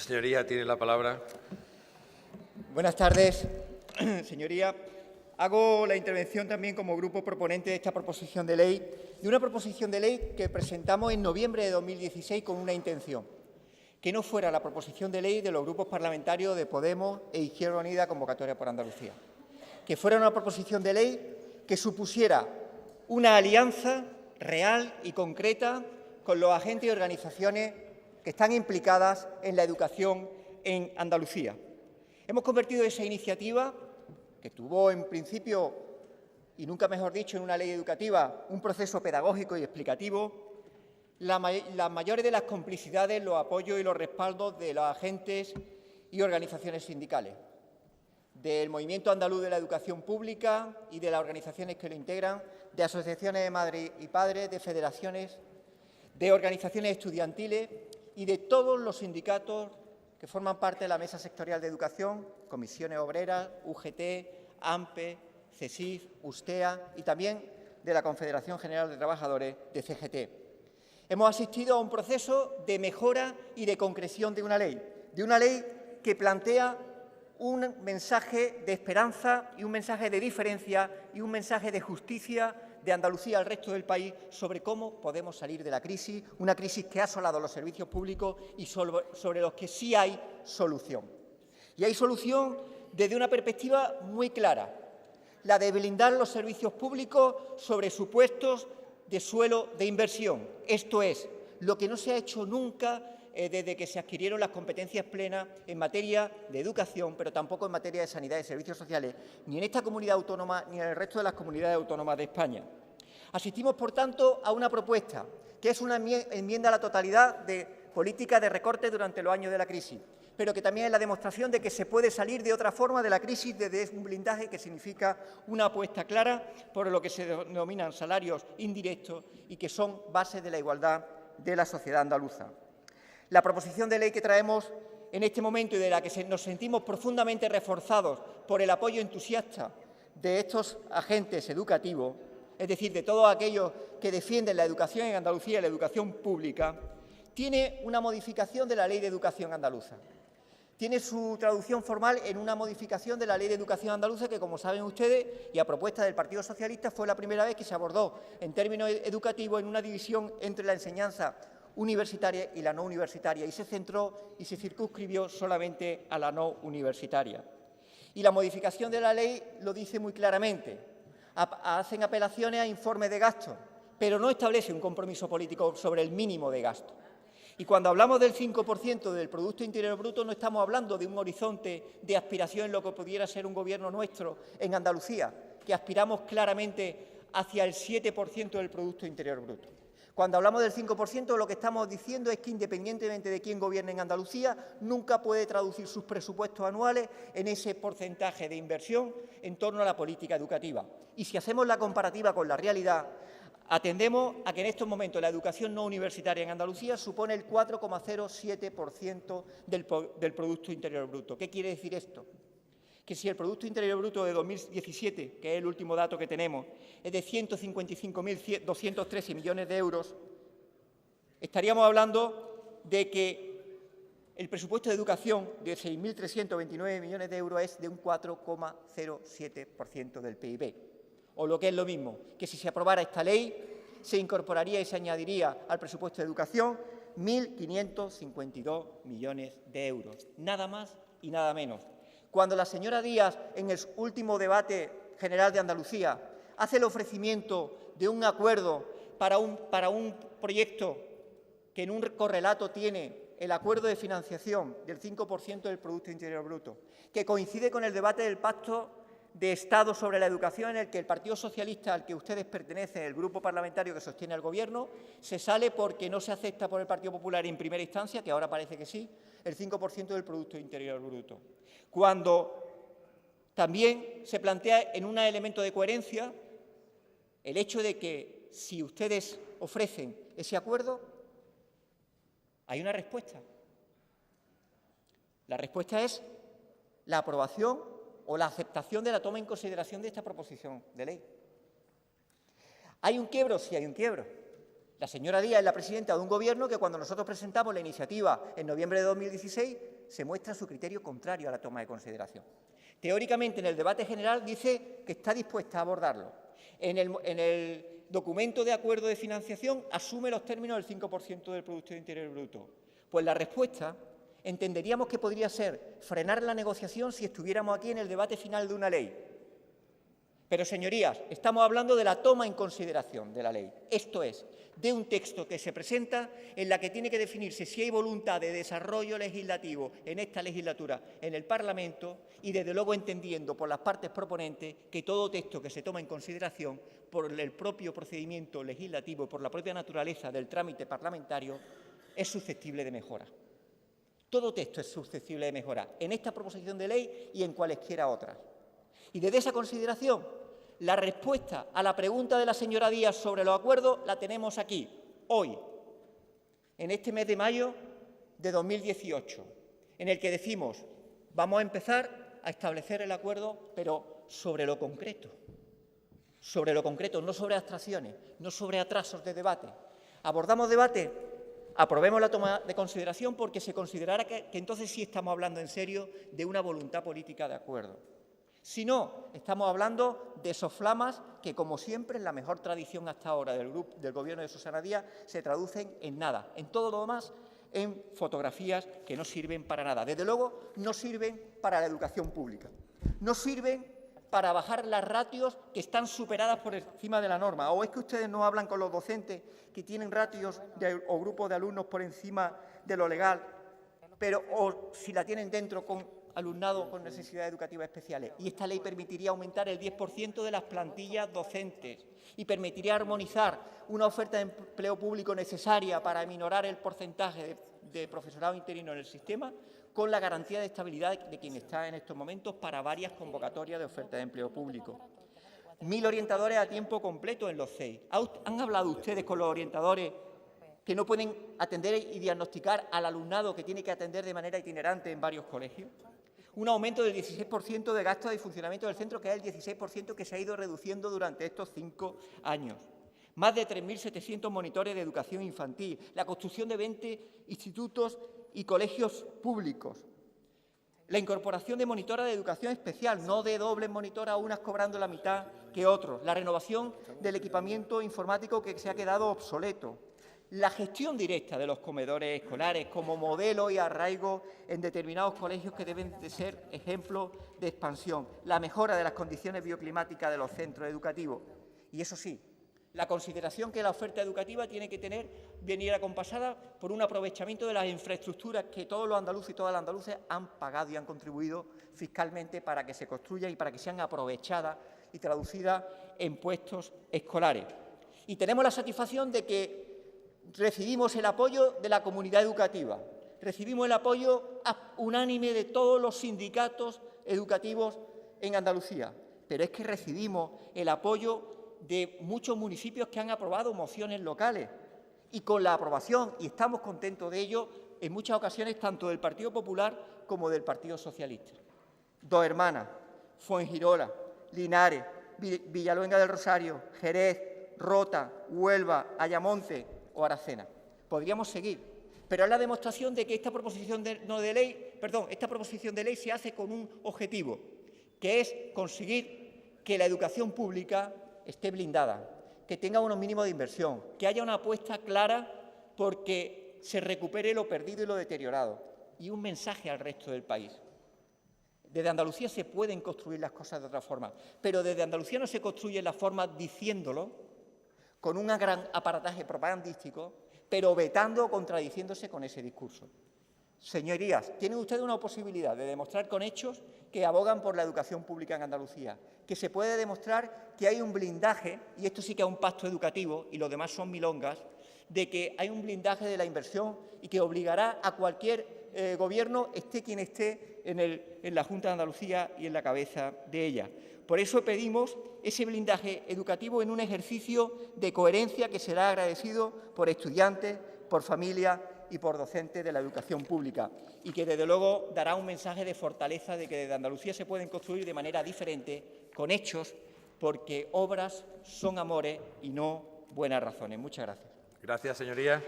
Señoría, tiene la palabra. Buenas tardes, señoría. Hago la intervención también como grupo proponente de esta proposición de ley, de una proposición de ley que presentamos en noviembre de 2016 con una intención, que no fuera la proposición de ley de los grupos parlamentarios de Podemos e Izquierda Unida Convocatoria por Andalucía, que fuera una proposición de ley que supusiera una alianza real y concreta con los agentes y organizaciones que están implicadas en la educación en Andalucía. Hemos convertido esa iniciativa, que tuvo en principio, y nunca mejor dicho, en una ley educativa, un proceso pedagógico y explicativo, las mayores de las complicidades, los apoyos y los respaldos de los agentes y organizaciones sindicales, del Movimiento Andaluz de la Educación Pública y de las organizaciones que lo integran, de asociaciones de madres y padres, de federaciones, de organizaciones estudiantiles y de todos los sindicatos que forman parte de la Mesa Sectorial de Educación, Comisiones Obreras, UGT, AMPE, CESIF, USTEA y también de la Confederación General de Trabajadores de CGT. Hemos asistido a un proceso de mejora y de concreción de una ley que plantea un mensaje de esperanza y un mensaje de diferencia y un mensaje de justicia de Andalucía al resto del país sobre cómo podemos salir de la crisis, una crisis que ha asolado los servicios públicos y sobre los que sí hay solución. Y hay solución desde una perspectiva muy clara, la de blindar los servicios públicos sobre supuestos de suelo de inversión. Esto es, lo que no se ha hecho nunca desde que se adquirieron las competencias plenas en materia de educación, pero tampoco en materia de sanidad y servicios sociales, ni en esta comunidad autónoma ni en el resto de las comunidades autónomas de España. Asistimos, por tanto, a una propuesta que es una enmienda a la totalidad de políticas de recorte durante los años de la crisis, pero que también es la demostración de que se puede salir de otra forma de la crisis desde un blindaje que significa una apuesta clara por lo que se denominan salarios indirectos y que son bases de la igualdad de la sociedad andaluza. La proposición de ley que traemos en este momento y de la que nos sentimos profundamente reforzados por el apoyo entusiasta de estos agentes educativos, es decir, de todos aquellos que defienden la educación en Andalucía y la educación pública, tiene una modificación de la Ley de Educación andaluza. Tiene su traducción formal en una modificación de la Ley de Educación andaluza que, como saben ustedes, y a propuesta del Partido Socialista, fue la primera vez que se abordó en términos educativos en una división entre la enseñanza universitaria y la no universitaria, y se centró y se circunscribió solamente a la no universitaria. Y la modificación de la ley lo dice muy claramente. Hacen apelaciones a informes de gasto, pero no establece un compromiso político sobre el mínimo de gasto. Y cuando hablamos del 5% del Producto Interior Bruto, no estamos hablando de un horizonte de aspiración en lo que pudiera ser un gobierno nuestro en Andalucía, que aspiramos claramente hacia el 7% del Producto Interior Bruto. Cuando hablamos del 5%, lo que estamos diciendo es que, independientemente de quién gobierne en Andalucía, nunca puede traducir sus presupuestos anuales en ese porcentaje de inversión en torno a la política educativa. Y si hacemos la comparativa con la realidad, atendemos a que en estos momentos la educación no universitaria en Andalucía supone el 4,07% del Producto Interior Bruto. ¿Qué quiere decir esto? Que si el Producto Interior Bruto de 2017, que es el último dato que tenemos, es de 155.213 millones de euros, estaríamos hablando de que el presupuesto de educación de 6.329 millones de euros es de un 4,07% del PIB. O lo que es lo mismo, que si se aprobara esta ley, se incorporaría y se añadiría al presupuesto de educación 1.552 millones de euros. Nada más y nada menos. Cuando la señora Díaz, en el último debate general de Andalucía, hace el ofrecimiento de un acuerdo para un proyecto que en un correlato tiene el acuerdo de financiación del 5% del Producto Interior Bruto, que coincide con el debate del Pacto de Estado sobre la educación, en el que el Partido Socialista, al que ustedes pertenecen, el grupo parlamentario que sostiene al Gobierno, se sale porque no se acepta por el Partido Popular en primera instancia, que ahora parece que sí, el 5% del Producto Interior Bruto. Cuando también se plantea en un elemento de coherencia el hecho de que si ustedes ofrecen ese acuerdo, hay una respuesta. La respuesta es la aprobación o la aceptación de la toma en consideración de esta proposición de ley. ¿Hay un quiebro? Sí, hay un quiebro. La señora Díaz es la presidenta de un gobierno que, cuando nosotros presentamos la iniciativa en noviembre de 2016, se muestra su criterio contrario a la toma de consideración. Teóricamente, en el debate general dice que está dispuesta a abordarlo. En el documento de acuerdo de financiación asume los términos del 5% del Producto Interior Bruto. Pues la respuesta entenderíamos que podría ser frenar la negociación si estuviéramos aquí en el debate final de una ley. Pero, señorías, estamos hablando de la toma en consideración de la ley. Esto es, de un texto que se presenta en la que tiene que definirse si hay voluntad de desarrollo legislativo en esta legislatura en el Parlamento y, desde luego, entendiendo por las partes proponentes que todo texto que se toma en consideración por el propio procedimiento legislativo, por la propia naturaleza del trámite parlamentario, es susceptible de mejora. Todo texto es susceptible de mejora en esta proposición de ley y en cualesquiera otras. Y desde esa consideración, la respuesta a la pregunta de la señora Díaz sobre los acuerdos la tenemos aquí, hoy, en este mes de mayo de 2018, en el que decimos, vamos a empezar a establecer el acuerdo, pero sobre lo concreto, no sobre abstracciones, no sobre atrasos de debate. Abordamos debate, aprobemos la toma de consideración porque se considerará que entonces sí estamos hablando en serio de una voluntad política de acuerdo. Si no, estamos hablando de soflamas que, como siempre, en la mejor tradición hasta ahora del Gobierno de Susana Díaz, se traducen en nada. En todo lo demás, en fotografías que no sirven para nada. Desde luego, no sirven para la educación pública. No sirven para bajar las ratios que están superadas por encima de la norma. ¿O es que ustedes no hablan con los docentes que tienen ratios o grupos de alumnos por encima de lo legal, o si la tienen dentro con alumnado con necesidades educativas especiales? Y esta ley permitiría aumentar el 10% de las plantillas docentes y permitiría armonizar una oferta de empleo público necesaria para aminorar el porcentaje de profesorado interino en el sistema, con la garantía de estabilidad de quien está en estos momentos para varias convocatorias de oferta de empleo público. 1.000 orientadores a tiempo completo en los CEI. ¿Han hablado ustedes con los orientadores que no pueden atender y diagnosticar al alumnado que tiene que atender de manera itinerante en varios colegios? Un aumento del 16% de gastos de funcionamiento del centro, que es el 16% que se ha ido reduciendo durante estos 5 años. Más de 3.700 monitores de educación infantil, la construcción de 20 institutos y colegios públicos, la incorporación de monitoras de educación especial, no de dobles monitoras, unas cobrando la mitad que otros, la renovación del equipamiento informático que se ha quedado obsoleto, la gestión directa de los comedores escolares como modelo y arraigo en determinados colegios que deben de ser ejemplo de expansión, la mejora de las condiciones bioclimáticas de los centros educativos. Y eso sí, la consideración que la oferta educativa tiene que venir acompasada por un aprovechamiento de las infraestructuras que todos los andaluces y todas las andaluces han pagado y han contribuido fiscalmente para que se construyan y para que sean aprovechadas y traducidas en puestos escolares. Y tenemos la satisfacción de que recibimos el apoyo de la comunidad educativa, recibimos el apoyo unánime de todos los sindicatos educativos en Andalucía, pero es que recibimos el apoyo de muchos municipios que han aprobado mociones locales y con la aprobación, y estamos contentos de ello, en muchas ocasiones tanto del Partido Popular como del Partido Socialista. Dos Hermanas, Fuengirola, Linares, Villaluenga del Rosario, Jerez, Rota, Huelva, Ayamonte o Aracena. Podríamos seguir, pero es la demostración de que esta proposición de ley se hace con un objetivo, que es conseguir que la educación pública esté blindada, que tenga unos mínimos de inversión, que haya una apuesta clara porque se recupere lo perdido y lo deteriorado. Y un mensaje al resto del país. Desde Andalucía se pueden construir las cosas de otra forma, pero desde Andalucía no se construyen las formas diciéndolo, con un gran aparataje propagandístico, pero vetando o contradiciéndose con ese discurso. Señorías, tienen ustedes una posibilidad de demostrar con hechos que abogan por la educación pública en Andalucía, que se puede demostrar que hay un blindaje, y esto sí que es un pacto educativo y lo demás son milongas, de que hay un blindaje de la inversión y que obligará a cualquier gobierno, esté quien esté en la Junta de Andalucía y en la cabeza de ella. Por eso pedimos ese blindaje educativo en un ejercicio de coherencia que será agradecido por estudiantes, por familias y por docentes de la educación pública, y que desde luego dará un mensaje de fortaleza de que desde Andalucía se pueden construir de manera diferente, con hechos, porque obras son amores y no buenas razones. Muchas gracias. Gracias, señoría.